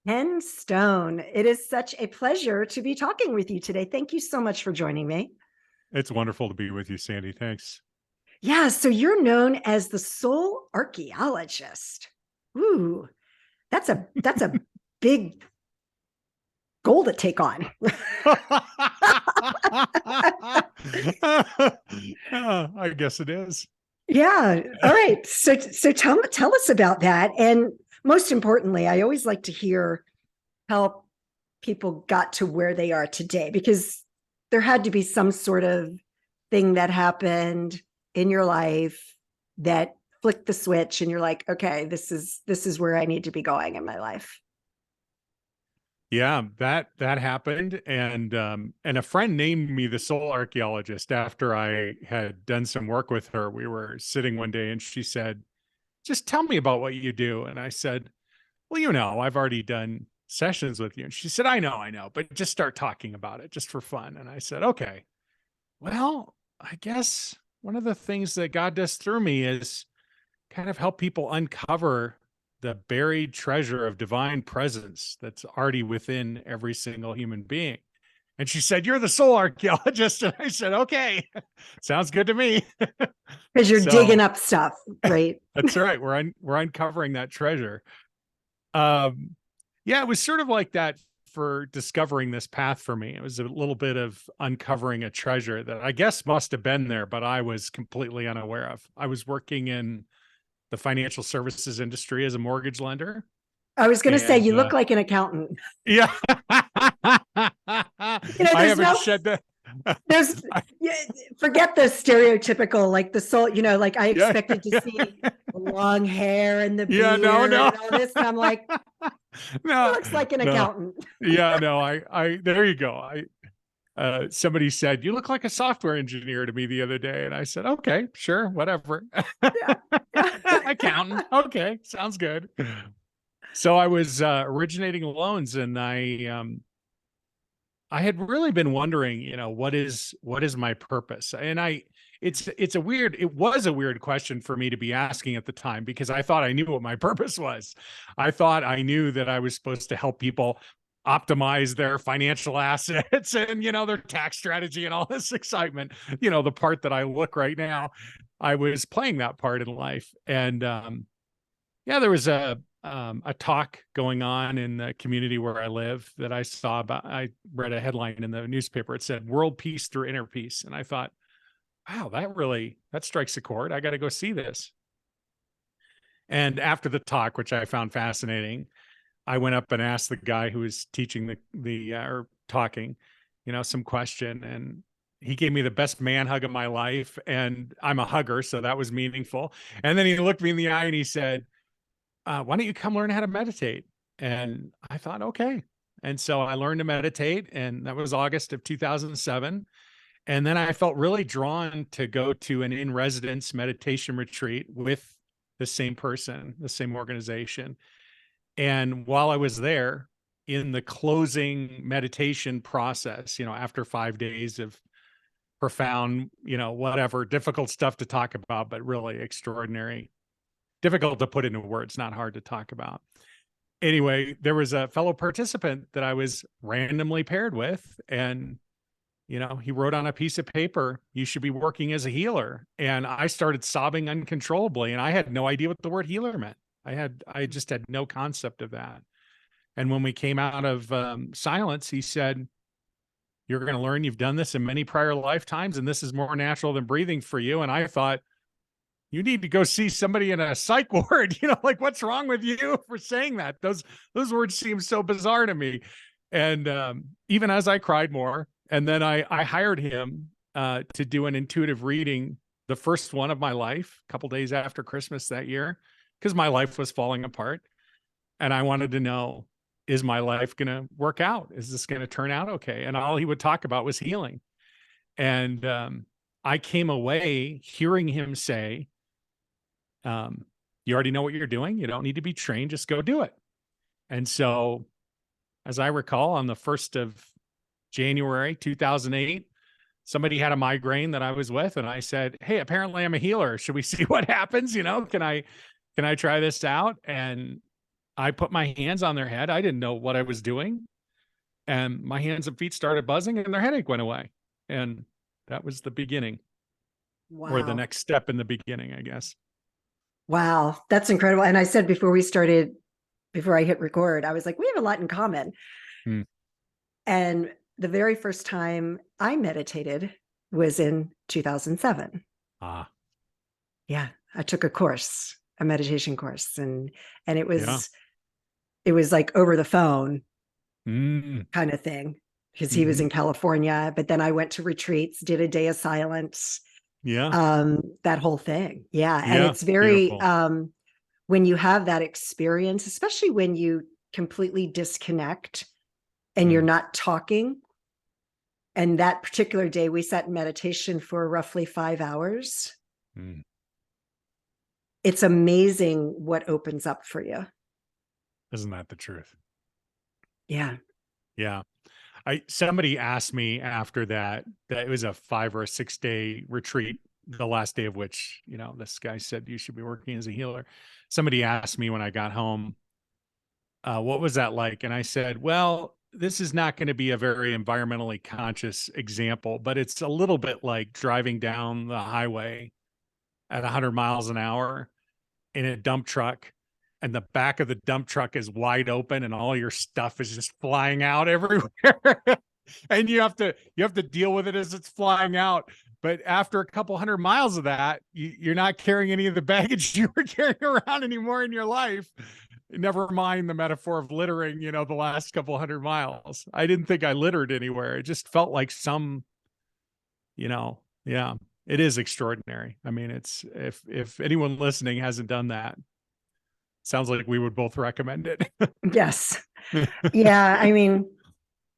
Ken Stone, it is such a pleasure to be talking with you today. Thank you so much for joining me. It's wonderful to be with you, Sandy. Thanks. Yeah, so you're known as the soul archaeologist. Ooh, that's a big goal to take on. I guess it is. Yeah. All right. So tell us about that. And most importantly, I always like to hear how people got to where they are today, because there had to be some sort of thing that happened in your life that flicked the switch and you're like, okay, this is where I need to be going in my life. Yeah, that happened, and a friend named me the soul archaeologist after I had done some work with her. We were sitting one day, and she said, "Just tell me about what you do." And I said, "Well, I've already done sessions with you." And she said, I know, but just start talking about it just for fun." And I said, "Okay." Well, I guess one of the things that God does through me is kind of help people uncover the buried treasure of divine presence that's already within every single human being. And she said, "You're the soul archaeologist." And I said, "Okay, sounds good to me." Because you're digging So up stuff, right? that's right. We're uncovering that treasure. Um, yeah, it was sort of like that for discovering this path for me. It was a little bit of uncovering a treasure that I guess must have been there, but I was completely unaware of. I was working in the financial services industry as a mortgage lender. I was going to say, And you look like an accountant. yeah, You know, I there's haven't no, shed that. there's, I- yeah, forget the stereotypical, like the soul, like I yeah, expected to see the long hair and the yeah, no, beard no, and all this. And I'm like, he no, looks like an no. accountant. Yeah, no, there you go. Somebody said, "You look like a software engineer" to me the other day. And I said, "Okay, sure, whatever." Yeah. Accountant. Okay, sounds good. So I was originating loans, and I had really been wondering, what is my purpose? And it was a weird question for me to be asking at the time, because I thought I knew what my purpose was. I thought I knew that I was supposed to help people optimize their financial assets and, their tax strategy and all this excitement, the part that I look right now. I was playing that part in life. And yeah, there was a talk going on in the community where I live that I saw about. I read a headline in the newspaper. It said "World Peace Through Inner Peace," and I thought, wow, that strikes a chord. I got to go see this. And after the talk, which I found fascinating, I went up and asked the guy who was teaching the or talking, some question, and he gave me the best man hug of my life. And I'm a hugger, so that was meaningful. And then he looked me in the eye and he said, "Why don't you come learn how to meditate?" And I thought, okay. And so I learned to meditate, and that was August of 2007. And then I felt really drawn to go to an in residence meditation retreat with the same person, the same organization. And while I was there in the closing meditation process, after 5 days of profound, whatever, difficult stuff to talk about, but really extraordinary, difficult to put into words, not hard to talk about. Anyway, there was a fellow participant that I was randomly paired with, and he wrote on a piece of paper, "You should be working as a healer." And I started sobbing uncontrollably, and I had no idea what the word healer meant. I just had no concept of that. And when we came out of silence, he said, "You're going to learn you've done this in many prior lifetimes, and this is more natural than breathing for you." And I thought, you need to go see somebody in a psych ward. Like, what's wrong with you for saying that? Those words seem so bizarre to me. And even as I cried more, and then I hired him to do an intuitive reading, the first one of my life, a couple days after Christmas that year, because my life was falling apart. And I wanted to know, is my life going to work out? Is this going to turn out okay? And all he would talk about was healing. And I came away hearing him say, "You already know what you're doing. You don't need to be trained. Just go do it." And so, as I recall, on the 1st of January 2008, somebody had a migraine that I was with, and I said, "Hey, apparently I'm a healer. Should we see what happens? Can I try this out?" And I put my hands on their head. I didn't know what I was doing. And my hands and feet started buzzing and their headache went away. And that was the beginning, or the Wow. next step in the beginning, I guess. Wow. That's incredible. And I said before we started, before I hit record, I was like, we have a lot in common. Hmm. And the very first time I meditated was in 2007. Ah, Yeah, I took a course, a meditation course, and yeah. it was like over the phone Mm, kind of thing because he was hmm. in California, but then I went to retreats, did a day of silence, Yeah. that whole thing. Yeah, and Yeah. it's very Beautiful. when you have that experience, especially when you completely disconnect and you're Mm, not talking. And that particular day, we sat in meditation for roughly 5 hours. mm. It's amazing what opens up for you. Isn't that the truth? Yeah. Yeah. Somebody asked me after that it was a 5 or 6 day retreat, the last day of which, this guy said you should be working as a healer. Somebody asked me when I got home, what was that like? And I said, well, this is not going to be a very environmentally conscious example, but it's a little bit like driving down the highway at 100 miles an hour in a dump truck, and the back of the dump truck is wide open and all your stuff is just flying out everywhere. And you have to deal with it as it's flying out. But after a couple 100 miles of that, you're not carrying any of the baggage you were carrying around anymore in your life. Never mind the metaphor of littering, the last couple 100 miles. I didn't think I littered anywhere. It just felt like yeah, it is extraordinary. I mean, it's if anyone listening hasn't done that, sounds like we would both recommend it. Yes. Yeah. I mean,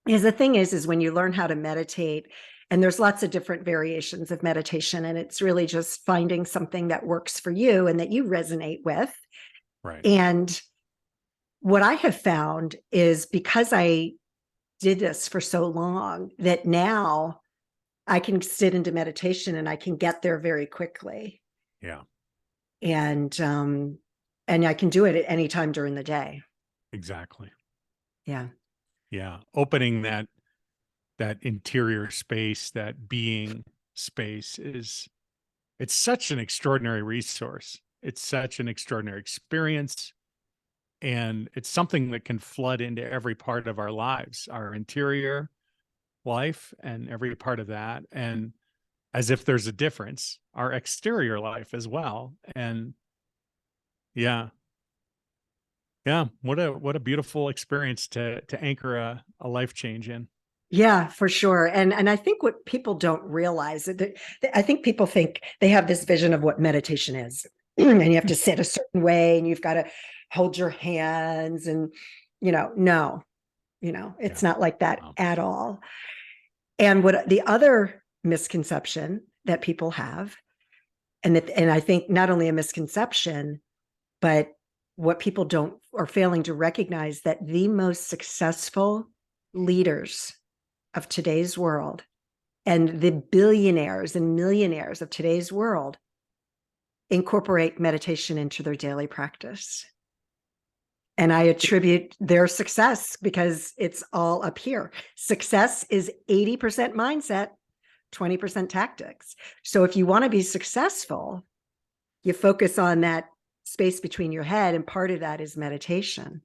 because the thing is when you learn how to meditate, and there's lots of different variations of meditation, and it's really just finding something that works for you and that you resonate with. Right. And what I have found is because I did this for so long that now I can sit into meditation and I can get there very quickly. Yeah, And I can do it at any time during the day. exactly. Yeah. Yeah. Opening that interior space, that being space it's such an extraordinary resource. It's such an extraordinary experience. And it's something that can flood into every part of our lives, our interior life and every part of that. And as if there's a difference, our exterior life as well. And yeah, yeah, what a beautiful experience to anchor a life change in. Yeah, for sure. And I think what people don't realize that I think people think they have this vision of what meditation is. And you have to sit a certain way and you've got to hold your hands and no, Yeah. it's not like that Wow. at all. And what the other misconception that people have, and I think not only a misconception, but what people don't are failing to recognize that the most successful leaders of today's world and the billionaires and millionaires of today's world incorporate meditation into their daily practice. And I attribute their success because it's all up here. Success is 80% mindset, 20% tactics. So if you want to be successful, you focus on that space between your head, and part of that is meditation.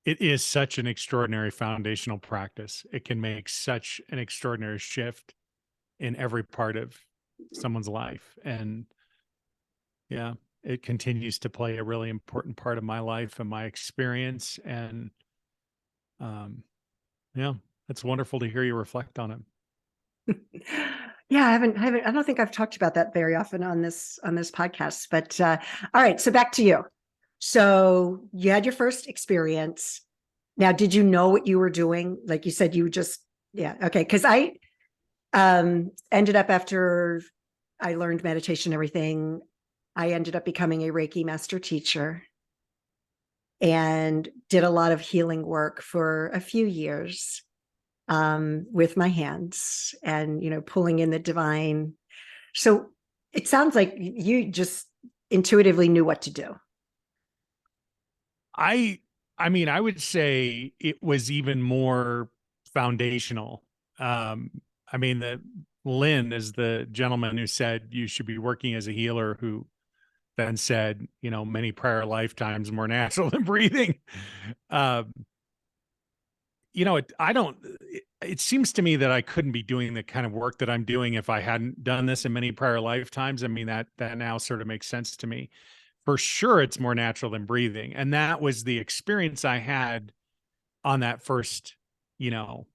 It is such an extraordinary foundational practice. It can make such an extraordinary shift in every part of someone's life. And yeah, it continues to play a really important part of my life and my experience. And um, yeah, it's wonderful to hear you reflect on it. Yeah, I don't think I've talked about that very often on this podcast. But all right, so back to you. So you had your first experience. Now, did you know what you were doing? Like you said, you just yeah, okay. Because I ended up after I learned meditation, everything. I ended up becoming a Reiki master teacher and did a lot of healing work for a few years with my hands and pulling in the divine. So it sounds like you just intuitively knew what to do. I I mean, I would say it was even more foundational. Um, I mean, the Lynn is the gentleman who said you should be working as a healer, who then said, many prior lifetimes more natural than breathing. Um, I don't, it seems to me that I couldn't be doing the kind of work that I'm doing if I hadn't done this in many prior lifetimes. I mean, that now sort of makes sense to me. For sure, it's more natural than breathing. And that was the experience I had on that first, you know,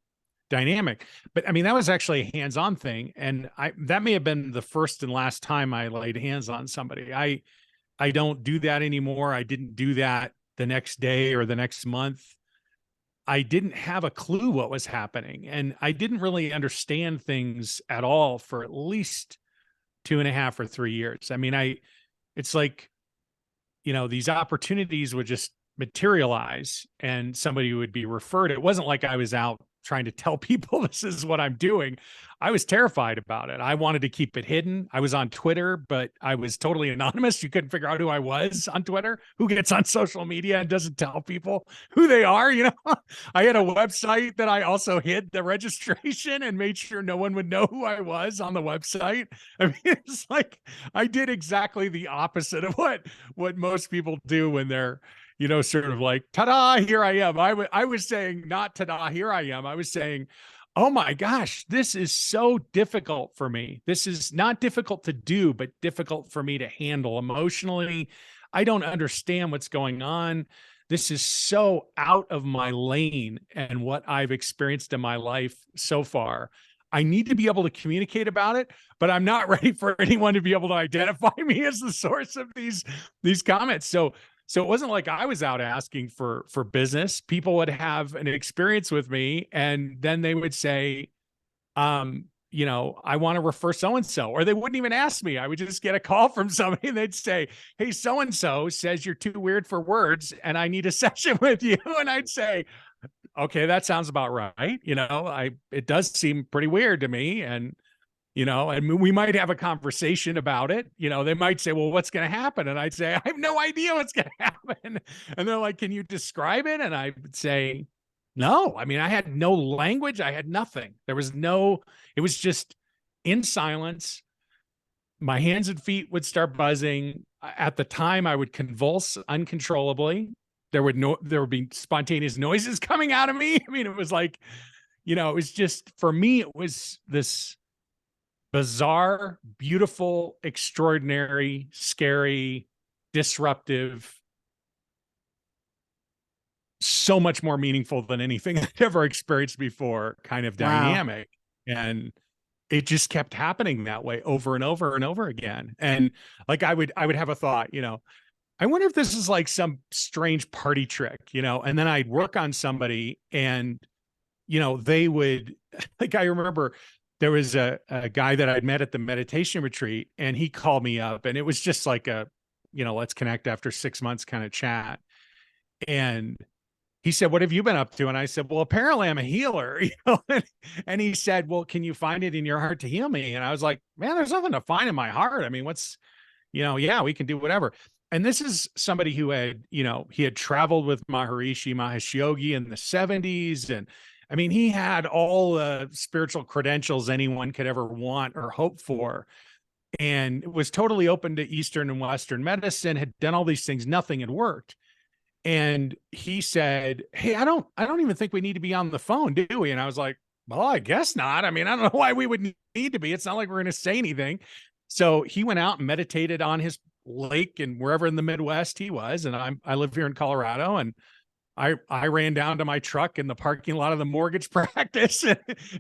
dynamic. But I mean, that was actually a hands-on thing. And that may have been the first and last time I laid hands on somebody. I don't do that anymore. I didn't do that the next day or the next month. I didn't have a clue what was happening. And I didn't really understand things at all for at least 2.5 or 3 years. I mean, it's like, these opportunities would just materialize and somebody would be referred. It wasn't like I was out trying to tell people this is what I'm doing. I was terrified about it. I wanted to keep it hidden. I was on Twitter, but I was totally anonymous. You couldn't figure out who I was on Twitter. Who gets on social media and doesn't tell people who they are? I had a website that I also hid the registration and made sure no one would know who I was on the website. I mean, it's like I did exactly the opposite of what most people do when they're sort of like, ta-da, here I am. I was saying not ta-da, here I am. I was saying, oh my gosh, this is so difficult for me. This is not difficult to do, but difficult for me to handle emotionally. I don't understand what's going on. This is so out of my lane and what I've experienced in my life so far. I need to be able to communicate about it, but I'm not ready for anyone to be able to identify me as the source of these comments. So it wasn't like I was out asking for business. People would have an experience with me and then they would say, I want to refer so and so, or they wouldn't even ask me. I would just get a call from somebody and they'd say, "Hey, so and so says you're too weird for words and I need a session with you." And I'd say, "Okay, that sounds about right." It does seem pretty weird to me, and we might have a conversation about it. They might say, "Well, what's going to happen?" And I'd say, "I have no idea what's going to happen." And they're like, "Can you describe it?" And I would say, "No, I mean, I had no language. I had nothing. It was just in silence. My hands and feet would start buzzing. At the time, I would convulse uncontrollably. There would be spontaneous noises coming out of me. I mean, it was like, it was just, for me, it was this bizarre, beautiful, extraordinary, scary, disruptive, so much more meaningful than anything I'd ever experienced before kind of Wow. dynamic. And it just kept happening that way over and over and over again. And like I would have a thought, I wonder if this is like some strange party trick, and then I'd work on somebody and they would, like, I remember there was a guy that I'd met at the meditation retreat and he called me up and it was just like let's connect after 6 months kind of chat. And he said, "What have you been up to?" And I said, "Well, apparently I'm a healer." And he said, "Well, can you find it in your heart to heal me?" And I was like, "Man, there's nothing to find in my heart. I mean, yeah, we can do whatever." And this is somebody who had, he had traveled with Maharishi Mahesh Yogi in the 70s. And I mean, he had all the spiritual credentials anyone could ever want or hope for, and was totally open to Eastern and Western medicine, had done all these things. Nothing had worked. And he said, "Hey, I don't even think we need to be on the phone, do we?" And I was like, "Well, I guess not. I mean, I don't know why we would need to be. It's not like we're going to say anything." So he went out and meditated on his lake and wherever in the Midwest he was. And I live here in Colorado, and I ran down to my truck in the parking lot of the mortgage practice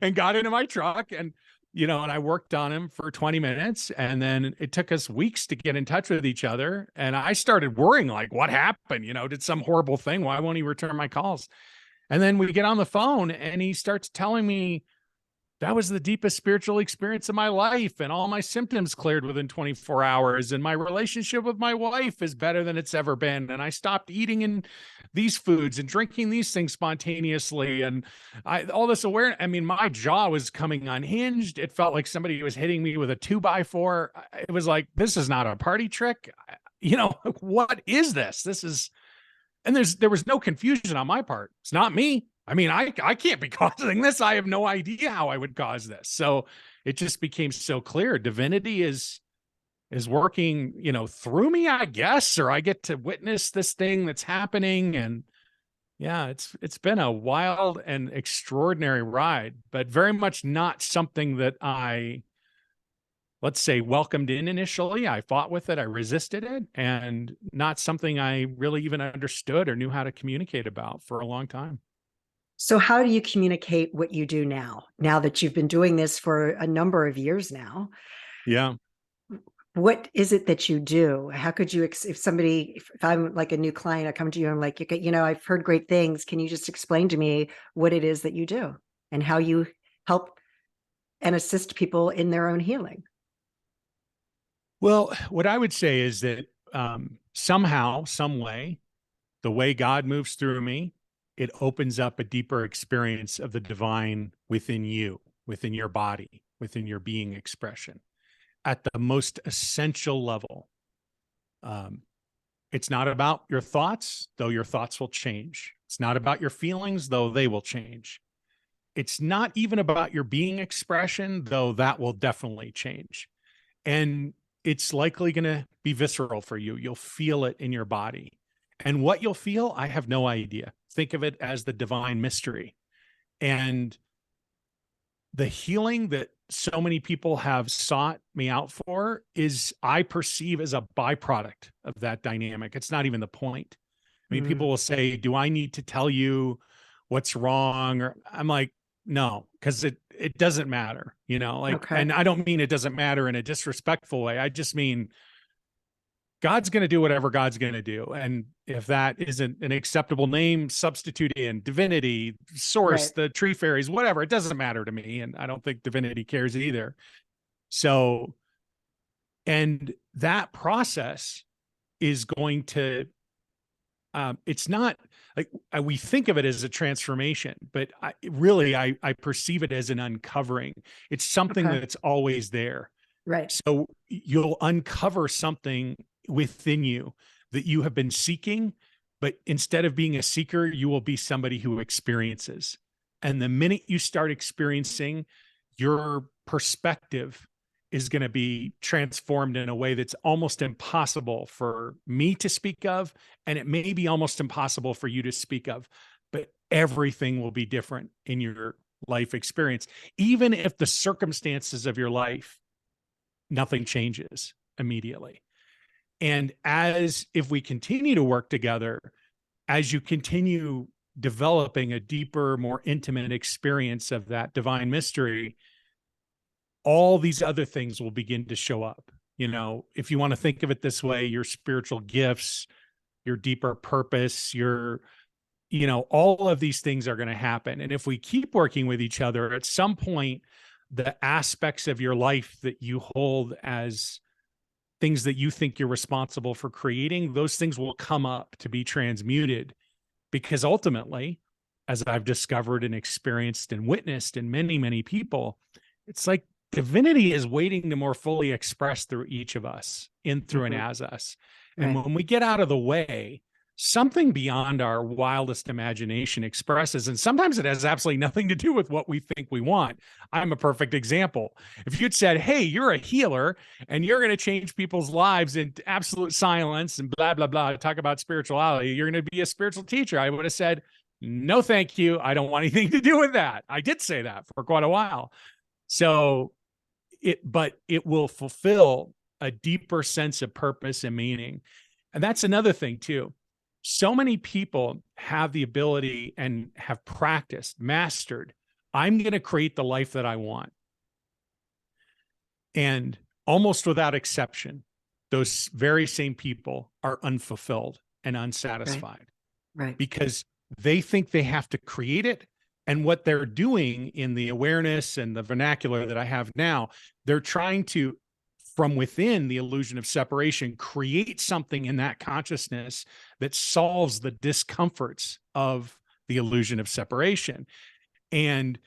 and got into my truck and I worked on him for 20 minutes, and then it took us weeks to get in touch with each other. And I started worrying, like, what happened? Did some horrible thing? Why won't he return my calls? And then we get on the phone and he starts telling me that was the deepest spiritual experience of my life. And all my symptoms cleared within 24 hours. And my relationship with my wife is better than it's ever been. And I stopped eating in these foods and drinking these things spontaneously. And all this awareness, I mean, my jaw was coming unhinged. It felt like somebody was hitting me with a 2x4. It was like, this is not a party trick. What is this? This is And there was no confusion on my part. It's not me. I mean, I can't be causing this. I have no idea how I would cause this. So it just became so clear. Divinity is working, through me, I guess, or I get to witness this thing that's happening. And yeah, it's been a wild and extraordinary ride, but very much not something that I, let's say, welcomed in initially. I fought with it, I resisted it, and not something I really even understood or knew how to communicate about for a long time. So how do you communicate what you do now that you've been doing this for a number of years now? Yeah. What is it that you do? How could you, if I'm like a new client, I come to you and I'm like, I've heard great things. Can you just explain to me what it is that you do and how you help and assist people in their own healing? Well, what I would say is that somehow, some way, the way God moves through me, it opens up a deeper experience of the divine within you, within your body, within your being expression at the most essential level. Um, it's not about your thoughts, though your thoughts will change. It's not about your feelings, though they will change. It's not even about your being expression, though that will definitely change. And it's likely going to be visceral for you. You'll feel it in your body. And what you'll feel, I have no idea. Think of it as the divine mystery. And the healing that so many people have sought me out for is, I perceive, as a byproduct of that dynamic. It's not even the point. I mean, Mm, people will say, do I need to tell you what's wrong? Or I'm like, no, because it doesn't matter, like, okay. and I don't mean it doesn't matter in a disrespectful way. I just mean God's going to do whatever God's going to do. And if that isn't an acceptable name, substitute in divinity, source, Right. the tree fairies, whatever, it doesn't matter to me. And I don't think divinity cares either. So, and that process is going to, it's not like we think of it as a transformation, but I perceive it as an uncovering. It's something Okay. that's always there. Right. So you'll uncover something within you that you have been seeking, but instead of being a seeker, you will be somebody who experiences. And the minute you start experiencing, your perspective is going to be transformed in a way that's almost impossible for me to speak of. And it may be almost impossible for you to speak of, but everything will be different in your life experience. Even if the circumstances of your life, nothing changes immediately. And as if we continue to work together, as you continue developing a deeper, more intimate experience of that divine mystery, all these other things will begin to show up. If you want to think of it this way, your spiritual gifts, your deeper purpose, all of these things are going to happen. And if we keep working with each other, at some point, the aspects of your life that you hold as things that you think you're responsible for creating, those things will come up to be transmuted. Because ultimately, as I've discovered and experienced and witnessed in many, many people, it's like divinity is waiting to more fully express through each of us, in, through, and Mhm. as us. And Right. when we get out of the way, something beyond our wildest imagination expresses. And sometimes it has absolutely nothing to do with what we think we want. I'm a perfect example. If you'd said, hey, you're a healer and you're going to change people's lives in absolute silence and blah, blah, blah, talk about spirituality, you're going to be a spiritual teacher, I would have said, no, thank you. I don't want anything to do with that. I did say that for quite a while. So but it will fulfill a deeper sense of purpose and meaning. And that's another thing too. So many people have the ability and have practiced, mastered, I'm going to create the life that I want. And almost without exception, those very same people are unfulfilled and Right. unsatisfied Right. because they think they have to create it. And what they're doing in the awareness and the vernacular that I have now, they're trying to, from within the illusion of separation, create something in that consciousness that solves the discomforts of the illusion of separation. And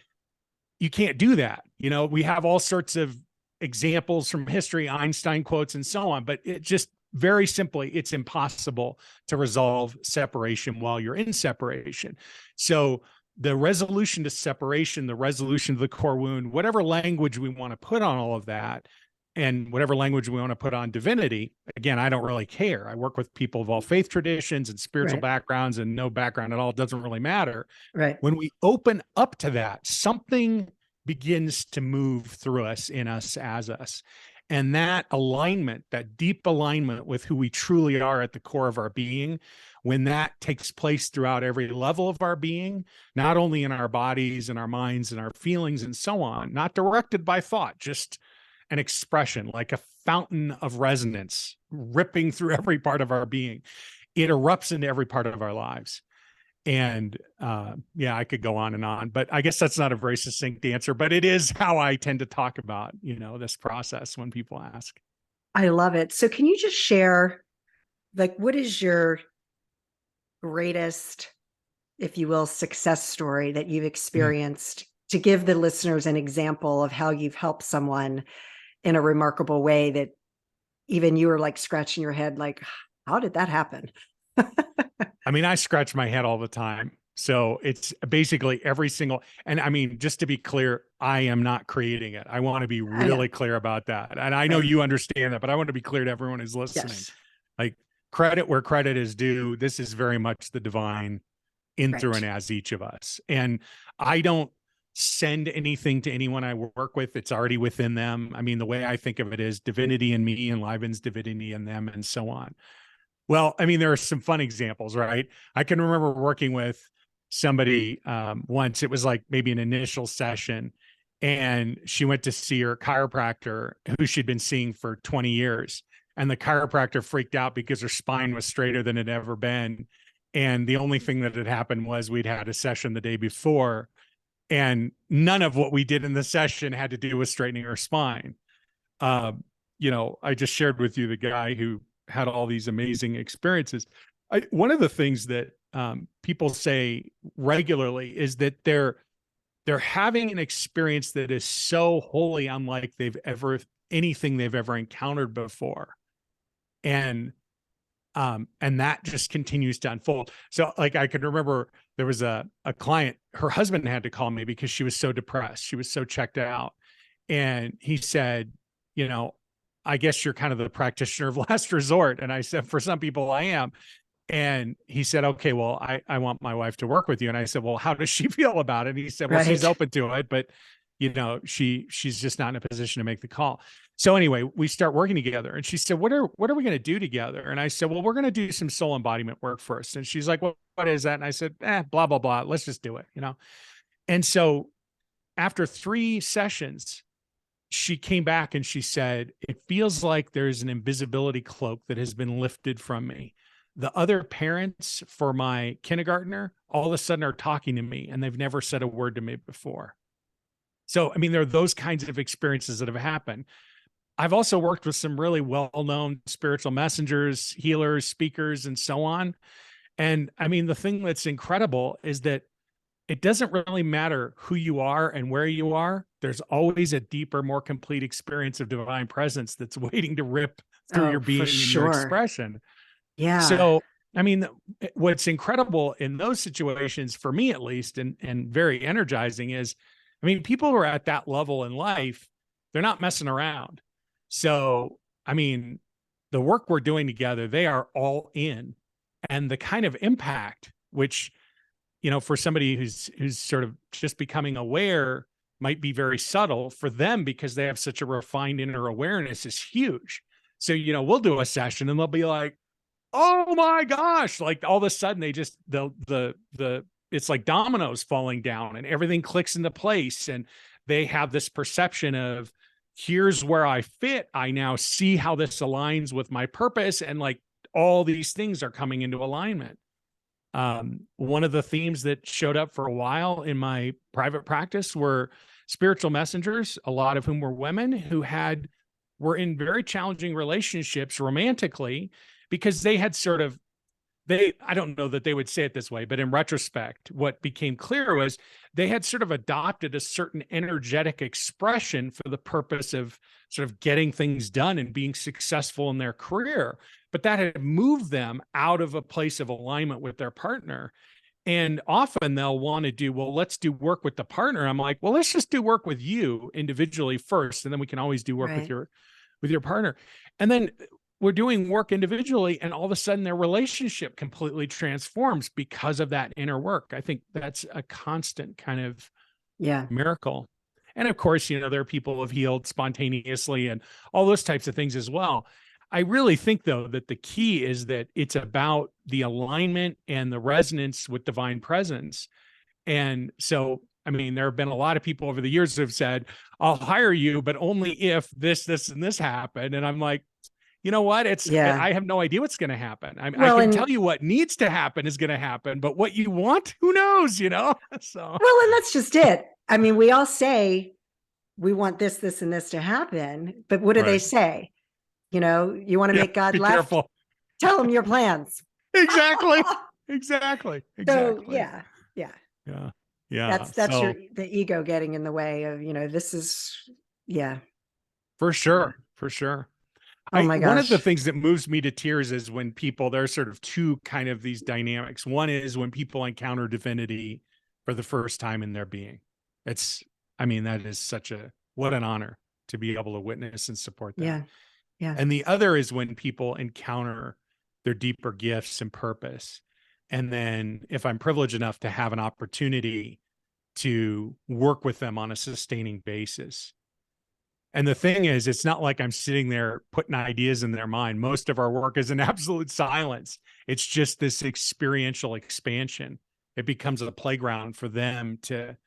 you can't do that. We have all sorts of examples from history, Einstein quotes, and so on, but it just very simply, it's impossible to resolve separation while you're in separation. So the resolution to separation, the resolution to the core wound, whatever language we want to put on all of that, and whatever language we want to put on divinity, again, I don't really care. I work with people of all faith traditions and spiritual Right. backgrounds and no background at all. It doesn't really matter. Right. When we open up to that, something begins to move through us, in us, as us. And that alignment, that deep alignment with who we truly are at the core of our being, when that takes place throughout every level of our being, not only in our bodies and our minds and our feelings and so on, not directed by thought, just an expression, like a fountain of resonance ripping through every part of our being. It erupts into every part of our lives. And yeah, I could go on, but I guess that's not a very succinct answer, but it is how I tend to talk about, this process when people ask. I love it. So can you just share, like, what is your greatest, if you will, success story that you've experienced, to give the listeners an example of how you've helped someone in a remarkable way that even you were like scratching your head, like, how did that happen? I mean, I scratch my head all the time. So it's basically every single, and I mean, just to be clear, I am not creating it. I want to be I know. really clear about that. And I know Right. you understand that, but I want to be clear to everyone who's listening. Yes. Like, credit where credit is due. This is very much the divine in, through, and Right. as each of us. And I don't send anything to anyone I work with. It's already within them. I mean, the way I think of it is divinity in me enlivens divinity in them, and so on. Well, I mean, there are some fun examples, right? I can remember working with somebody once. It was like maybe an initial session, and she went to see her chiropractor, who she'd been seeing for 20 years. And the chiropractor freaked out because her spine was straighter than it had ever been. And the only thing that had happened was we'd had a session the day before, and none of what we did in the session had to do with straightening her spine. I just shared with you the guy who had all these amazing experiences. One of the things that people say regularly is that they're having an experience that is so wholly unlike anything they've ever encountered before, and that just continues to unfold. So, like, I can remember there was a client, her husband had to call me because she was so depressed, she was so checked out, and he said, I guess you're kind of the practitioner of last resort. And I said, for some people I am. And he said, okay, well, I want my wife to work with you. And I said, well, how does she feel about it? And he said, well, she's Right. open to it, but she's just not in a position to make the call. So anyway, we start working together, and she said, what are we going to do together? And I said, well, we're going to do some soul embodiment work first. And she's like, well, what is that? And I said, blah, blah, blah. Let's just do it, And so after 3 sessions, she came back and she said, it feels like there's an invisibility cloak that has been lifted from me. The other parents for my kindergartner all of a sudden are talking to me, and they've never said a word to me before. So, I mean, there are those kinds of experiences that have happened. I've also worked with some really well-known spiritual messengers, healers, speakers, and so on. And I mean, the thing that's incredible is that it doesn't really matter who you are and where you are. There's always a deeper, more complete experience of divine presence that's waiting to rip through your Oh, for being and your sure. expression. Yeah. So, I mean, what's incredible in those situations, for me at least, and very energizing is, I mean, people who are at that level in life, they're not messing around. So, I mean, the work we're doing together, they are all in. And the kind of impact, which, for somebody who's sort of just becoming aware, might be very subtle, for them, because they have such a refined inner awareness, is huge. So, we'll do a session and they'll be like, oh my gosh, like all of a sudden they just, it's like dominoes falling down and everything clicks into place. And they have this perception of, here's where I fit. I now see how this aligns with my purpose. And like all these things are coming into alignment. One of the themes that showed up for a while in my private practice were spiritual messengers, a lot of whom were women who were in very challenging relationships romantically, because they had I don't know that they would say it this way, but in retrospect, what became clear was they had sort of adopted a certain energetic expression for the purpose of sort of getting things done and being successful in their career. but that had moved them out of a place of alignment with their partner. And often they'll want to do, well, let's do work with the partner. I'm like, well, let's just do work with you individually first, and then we can always do work Right. with your partner. And then we're doing work individually, and all of a sudden their relationship completely transforms because of that inner work. I think that's a constant kind of Yeah. miracle. And of course, there are people who have healed spontaneously and all those types of things as well. I really think, though, that the key is that it's about the alignment and the resonance with divine presence. And so, I mean, there have been a lot of people over the years who have said, I'll hire you, but only if this, and this happen. And I'm like, you know what? Yeah. I have no idea what's going to happen. I Well, can and tell you what needs to happen is going to happen, but what you want, who knows, So, and that's just it. I mean, we all say we want this, and this to happen, but what do they right. say? You want to Yeah, make God be left? careful. Tell them your plans. Exactly. Exactly. So Exactly. yeah. Yeah. Yeah. That's So the ego getting in the way of, this is, yeah. for sure. For sure. Oh my One of the gosh. things that moves me to tears is when people, there's sort of two kind of these dynamics. One is when people encounter divinity for the first time in their being. That is what an honor to be able to witness and support that. Yeah. Yeah. And the other is when people encounter their deeper gifts and purpose. And then if I'm privileged enough to have an opportunity to work with them on a sustaining basis. And the thing is, it's not like I'm sitting there putting ideas in their mind. Most of our work is in absolute silence. It's just this experiential expansion. It becomes a playground for them to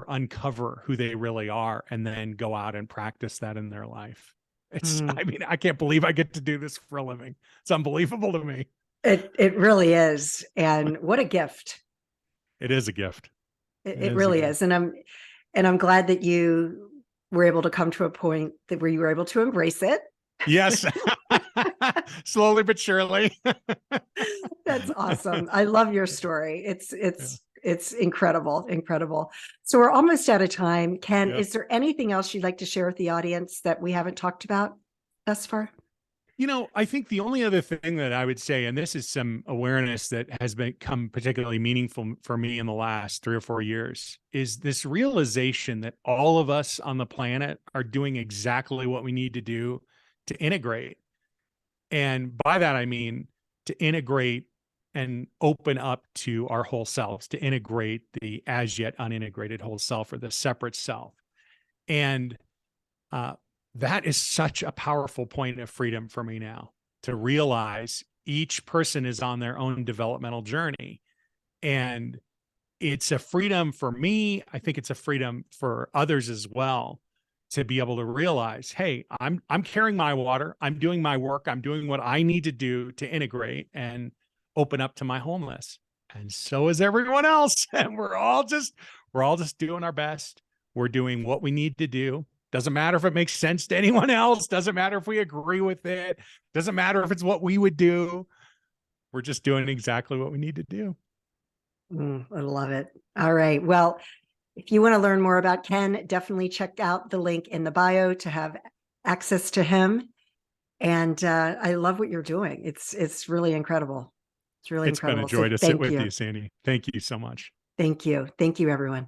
uncover who they really are, and then go out and practice that in their life. I can't believe I get to do this for a living. It's unbelievable to me. It really is. And what a gift. It is a gift. It really is. And I'm glad that you were able to come to a point where you were able to embrace it. Yes. Slowly but surely. That's awesome. I love your story. It's incredible. So we're almost out of time. Ken, is there anything else you'd like to share with the audience that we haven't talked about thus far? I think the only other thing that I would say, and this is some awareness that has become particularly meaningful for me in the last 3 or 4 years, is this realization that all of us on the planet are doing exactly what we need to do to integrate. And by that, I mean to integrate and open up to our whole selves, to integrate the as yet unintegrated whole self, or the separate self. And that is such a powerful point of freedom for me now, to realize each person is on their own developmental journey. And it's a freedom for me. I think it's a freedom for others as well, to be able to realize, hey, I'm carrying my water. I'm doing my work. I'm doing what I need to do to integrate and open up to my wholeness. And so is everyone else. And we're all just doing our best. We're doing what we need to do. Doesn't matter if it makes sense to anyone else. Doesn't matter if we agree with it. Doesn't matter if it's what we would do. We're just doing exactly what we need to do. I love it. All right. Well, if you want to learn more about Ken, definitely check out the link in the bio to have access to him. And I love what you're doing. It's really incredible. It's really incredible. It's been a joy to sit thank with you. you, Sandee. Thank you so much. Thank you. Thank you, everyone.